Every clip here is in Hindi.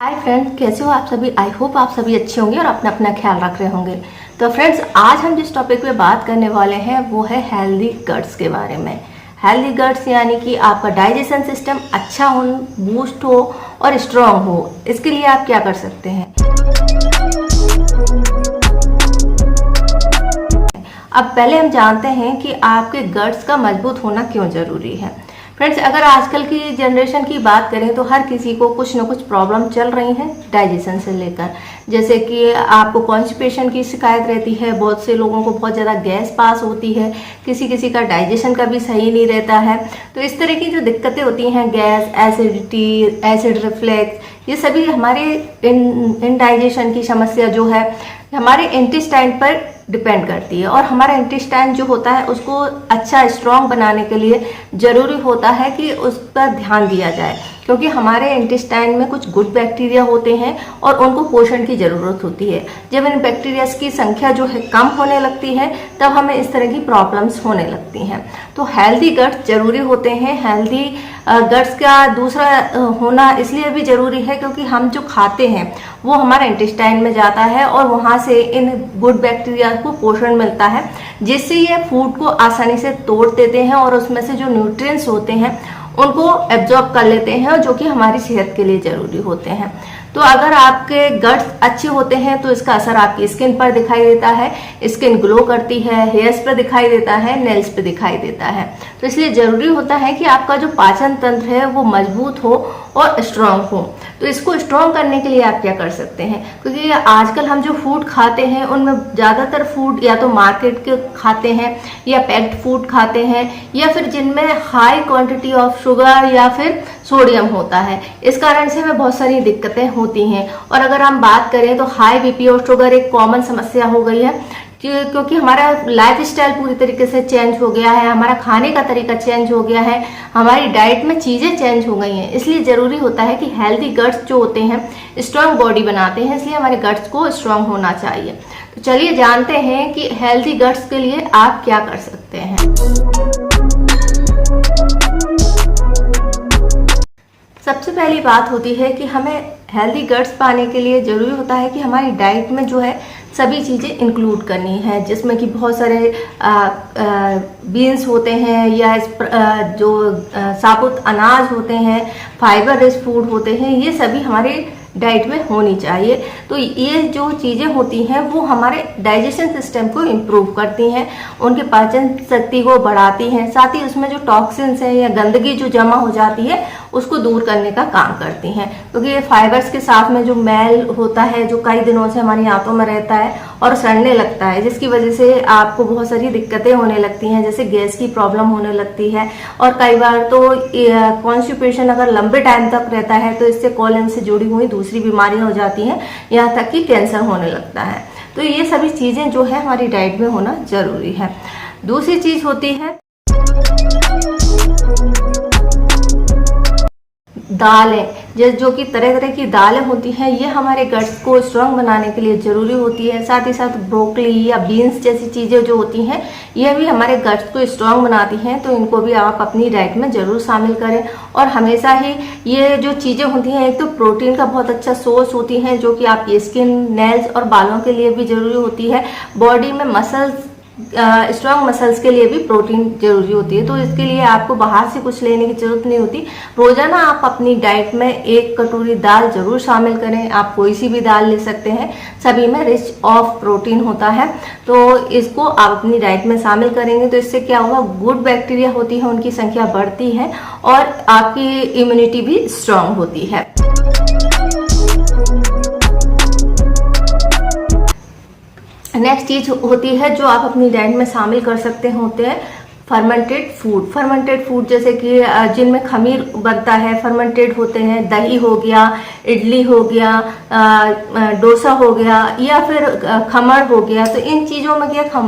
हाय फ्रेंड्स, कैसे हो आप सभी। आई होप आप सभी अच्छे होंगे और अपना अपना ख्याल रख रहे होंगे। तो फ्रेंड्स, आज हम जिस टॉपिक पे बात करने वाले हैं वो है हेल्दी गट्स के बारे में। हेल्दी गट्स यानी कि आपका डाइजेशन सिस्टम अच्छा हो, बूस्ट हो और स्ट्रांग हो। इसके लिए आप क्या कर सकते हैं। अब पहले हम जानते हैं कि आपके गट्स का मजबूत होना क्यों ज़रूरी है। फ्रेंड्स, अगर आजकल की जनरेशन की बात करें तो हर किसी को कुछ ना कुछ प्रॉब्लम चल रही हैं डाइजेशन से लेकर। जैसे कि आपको कॉन्स्टिपेशन की शिकायत रहती है, बहुत से लोगों को बहुत ज़्यादा गैस पास होती है, किसी किसी का डाइजेशन का भी सही नहीं रहता है। तो इस तरह की जो दिक्कतें होती हैं, गैस, एसिडिटी, एसिड रिफ्लेक्स, ये सभी हमारे इनडाइजेशन की समस्या जो है हमारे इंटेस्टाइन पर डिपेंड करती है। और हमारा इंटेस्टाइन जो होता है उसको अच्छा स्ट्रॉन्ग बनाने के लिए ज़रूरी होता है कि उस पर ध्यान दिया जाए, क्योंकि हमारे इंटेस्टाइन में कुछ गुड बैक्टीरिया होते हैं और उनको पोषण की ज़रूरत होती है। जब इन बैक्टीरियाज की संख्या जो है कम होने लगती है तब हमें इस तरह की प्रॉब्लम्स होने लगती हैं। तो हेल्दी गट्स ज़रूरी होते हैं। हेल्दी गट्स का दूसरा होना इसलिए भी ज़रूरी है क्योंकि हम जो खाते हैं वो हमारे इंटेस्टाइन में जाता है और वहाँ से इन गुड बैक्टीरिया को पोषण मिलता है, जिससे ये फूड को आसानी से तोड़ देते हैं और उसमें से जो न्यूट्रिएंट्स होते हैं उनको एब्जॉर्ब कर लेते हैं, जो कि हमारी सेहत के लिए ज़रूरी होते हैं। तो अगर आपके गट्स अच्छे होते हैं तो इसका असर आपकी स्किन पर दिखाई देता है, स्किन ग्लो करती है, हेयर्स पर दिखाई देता है, नेल्स पे दिखाई देता है। तो इसलिए ज़रूरी होता है कि आपका जो पाचन तंत्र है वो मजबूत हो और स्ट्रांग हो। तो इसको स्ट्रांग करने के लिए आप क्या कर सकते हैं, क्योंकि आजकल हम जो फूड खाते हैं उनमें ज़्यादातर फूड या तो मार्केट के खाते हैं या पैक्ड फूड खाते हैं, या फिर जिनमें हाई क्वांटिटी ऑफ शुगर या फिर सोडियम होता है। इस कारण से हमें बहुत सारी दिक्कतें होती हैं। और अगर हम बात करें तो हाई बीपी और शुगर एक कॉमन समस्या हो गई है, क्योंकि हमारा लाइफ स्टाइल पूरी तरीके से चेंज हो गया है, हमारा खाने का तरीका चेंज हो गया है, हमारी डाइट में चीज़ें चेंज हो गई हैं। इसलिए ज़रूरी होता है कि हेल्दी गट्स जो होते हैं स्ट्रांग बॉडी बनाते हैं, इसलिए हमारे गट्स को स्ट्रांग होना चाहिए। तो चलिए जानते हैं कि हेल्दी गट्स के लिए आप क्या कर सकते हैं। सबसे पहली बात होती है कि हमें हेल्दी गट्स पाने के लिए ज़रूरी होता है कि हमारी डाइट में जो है सभी चीज़ें इंक्लूड करनी है, जिसमें कि बहुत सारे बीन्स होते हैं या जो साबुत अनाज होते हैं, फाइबर रिच फूड होते हैं, ये सभी हमारे डाइट में होनी चाहिए। तो ये जो चीज़ें होती हैं वो हमारे डाइजेशन सिस्टम को इम्प्रूव करती हैं, उनके पाचन शक्ति को बढ़ाती हैं, साथ ही उसमें जो टॉक्सिन्स हैं या गंदगी जो जमा हो जाती है उसको दूर करने का काम करती हैं। क्योंकि ये फाइबर्स के साथ में जो मैल होता है जो कई दिनों से हमारी आंतों में रहता है और सड़ने लगता है, जिसकी वजह से आपको बहुत सारी दिक्कतें होने लगती हैं, जैसे गैस की प्रॉब्लम होने लगती है। और कई बार तो कॉन्स्टिपेशन अगर लंबे टाइम तक रहता है तो इससे कॉलन से जुड़ी हुई दूसरी बीमारियां हो जाती हैं, यहाँ तक कि कैंसर होने लगता है। तो ये सभी चीज़ें जो है हमारी डाइट में होना जरूरी है। दूसरी चीज़ होती है दालें, जो कि तरह तरह की दालें होती हैं, ये हमारे गट्स को स्ट्रांग बनाने के लिए ज़रूरी होती है। साथ ही साथ ब्रोकली या बीन्स जैसी चीज़ें जो होती हैं ये भी हमारे गट्स को स्ट्रांग बनाती हैं, तो इनको भी आप अपनी डाइट में ज़रूर शामिल करें। और हमेशा ही ये जो चीज़ें होती हैं एक तो प्रोटीन का बहुत अच्छा सोर्स होती हैं, जो कि आपकी स्किन, नेल्स और बालों के लिए भी ज़रूरी होती है। बॉडी में मसल्स, स्ट्रॉन्ग मसल्स के लिए भी प्रोटीन जरूरी होती है। तो इसके लिए आपको बाहर से कुछ लेने की जरूरत नहीं होती। रोजाना आप अपनी डाइट में एक कटोरी दाल जरूर शामिल करें। आप कोई सी भी दाल ले सकते हैं, सभी में रिच ऑफ प्रोटीन होता है। तो इसको आप अपनी डाइट में शामिल करेंगे तो इससे क्या होगा, गुड बैक्टीरिया होती है उनकी संख्या बढ़ती है और आपकी इम्यूनिटी भी स्ट्रांग होती है। नेक्स्ट चीज होती है जो आप अपनी डाइट में शामिल कर सकते होते हैं फर्मेंटेड फूड। फर्मेंटेड फूड जैसे कि जिनमें खमीर बनता है, फर्मेंटेड होते हैं। दही हो गया, इडली हो गया, डोसा हो गया या फिर खमण हो गया। तो इन चीज़ों में क्या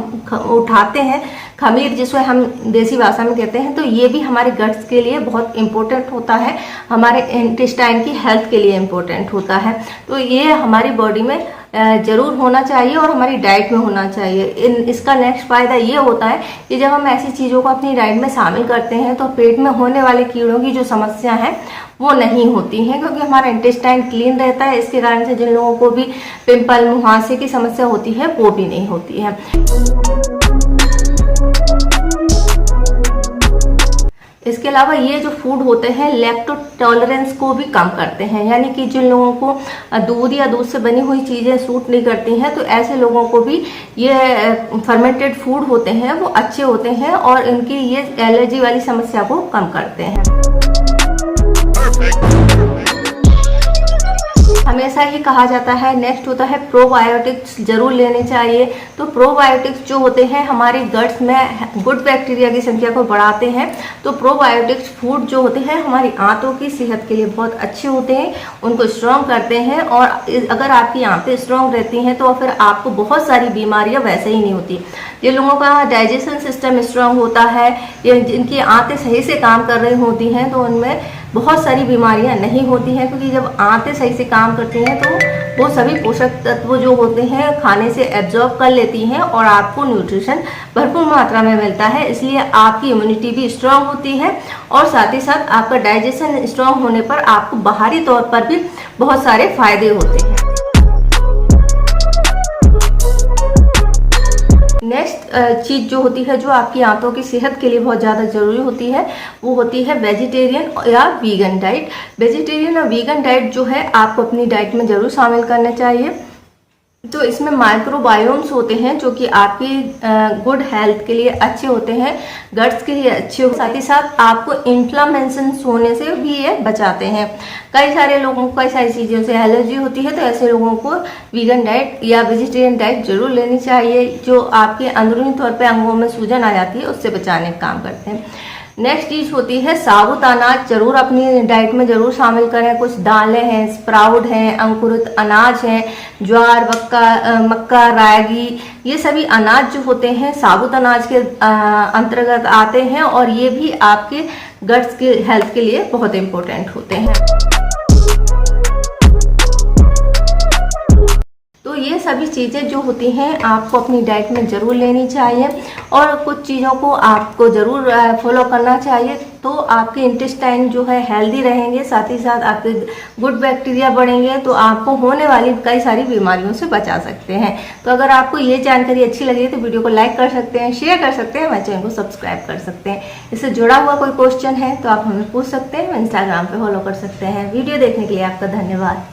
उठाते हैं खमीर, जिसको हम देसी भाषा में कहते हैं। तो ये भी हमारे गट्स के लिए बहुत इम्पोर्टेंट होता है, हमारे इंटेस्टाइन की हेल्थ के लिए इम्पोर्टेंट होता है। तो ये हमारी बॉडी में जरूर होना चाहिए और हमारी डाइट में होना चाहिए। इसका नेक्स्ट फायदा ये होता है कि जब हम ऐसी चीज़ों को अपनी डाइट में शामिल करते हैं तो पेट में होने वाले कीड़ों की जो समस्या है वो नहीं होती है, क्योंकि हमारा इंटेस्टाइन क्लीन रहता है। इसके कारण से जिन लोगों को भी पिंपल, मुहासे की समस्या होती है वो भी नहीं होती है। इसके अलावा ये जो फूड होते हैं लैक्टो टॉलरेंस को भी कम करते हैं, यानी कि जिन लोगों को दूध या दूध से बनी हुई चीज़ें सूट नहीं करती हैं तो ऐसे लोगों को भी ये फर्मेंटेड फूड होते हैं वो अच्छे होते हैं और इनकी ये एलर्जी वाली समस्या को कम करते हैं। हमेशा ही कहा जाता है। नेक्स्ट होता है प्रोबायोटिक्स जरूर लेने चाहिए। तो प्रोबायोटिक्स जो होते हैं हमारे गट्स में गुड बैक्टीरिया की संख्या को बढ़ाते हैं। तो प्रोबायोटिक्स फूड जो होते हैं हमारी आंतों की सेहत के लिए बहुत अच्छे होते हैं, उनको स्ट्रॉन्ग करते हैं। और अगर आपकी आंतें स्ट्रॉन्ग रहती हैं तो फिर आपको बहुत सारी बीमारियां वैसे ही नहीं होती। जिन लोगों का डाइजेशन सिस्टम स्ट्रॉन्ग होता है या जिनकी आंतें सही से काम कर रही होती हैं तो उनमें बहुत सारी बीमारियां नहीं होती हैं, क्योंकि जब आंतें सही से काम करती हैं तो वो सभी पोषक तत्व जो होते हैं खाने से एब्जॉर्ब कर लेती हैं और आपको न्यूट्रिशन भरपूर मात्रा में मिलता है। इसलिए आपकी इम्यूनिटी भी स्ट्रांग होती है और साथ ही साथ आपका डाइजेशन स्ट्रांग होने पर आपको बाहरी तौर पर भी बहुत सारे फायदे होते हैं। नेक्स्ट चीज़ जो होती है जो आपकी आंतों की सेहत के लिए बहुत ज़्यादा ज़रूरी होती है वो होती है वेजिटेरियन या वीगन डाइट। वेजिटेरियन और वीगन डाइट जो है आपको अपनी डाइट में ज़रूर शामिल करना चाहिए। तो इसमें माइक्रोबायोम्स होते हैं जो कि आपकी गुड हेल्थ के लिए अच्छे होते हैं, गट्स के लिए अच्छे हो, साथ ही साथ आपको इन्फ्लामेशन होने से भी ये बचाते हैं। कई सारे लोगों को कई सारी चीज़ों से एलर्जी होती है तो ऐसे लोगों को वीगन डाइट या वेजिटेरियन डाइट जरूर लेनी चाहिए, जो आपके अंदरूनी तौर पे अंगों में सूजन आ जाती है उससे बचाने का काम करते हैं। नेक्स्ट चीज होती है साबुत अनाज जरूर अपनी डाइट में जरूर शामिल करें। कुछ दालें हैं, स्प्राउट हैं, अंकुरित अनाज हैं, ज्वार, मक्का, रागी, ये सभी अनाज जो होते हैं साबुत अनाज के अंतर्गत आते हैं और ये भी आपके गट्स के हेल्थ के लिए बहुत इम्पोर्टेंट होते हैं। तो ये सभी चीज़ें जो होती हैं आपको अपनी डाइट में ज़रूर लेनी चाहिए और कुछ चीज़ों को आपको ज़रूर फॉलो करना चाहिए, तो आपके इंटेस्टाइन जो है हेल्दी रहेंगे, साथ ही साथ आपके गुड बैक्टीरिया बढ़ेंगे, तो आपको होने वाली कई सारी बीमारियों से बचा सकते हैं। तो अगर आपको ये जानकारी अच्छी लगी तो वीडियो को लाइक कर सकते हैं, शेयर कर सकते हैं, हमारे चैनल को सब्सक्राइब कर सकते हैं। इससे जुड़ा हुआ कोई क्वेश्चन है तो आप हमें पूछ सकते हैं, इंस्टाग्राम पे फॉलो कर सकते हैं। वीडियो देखने के लिए आपका धन्यवाद।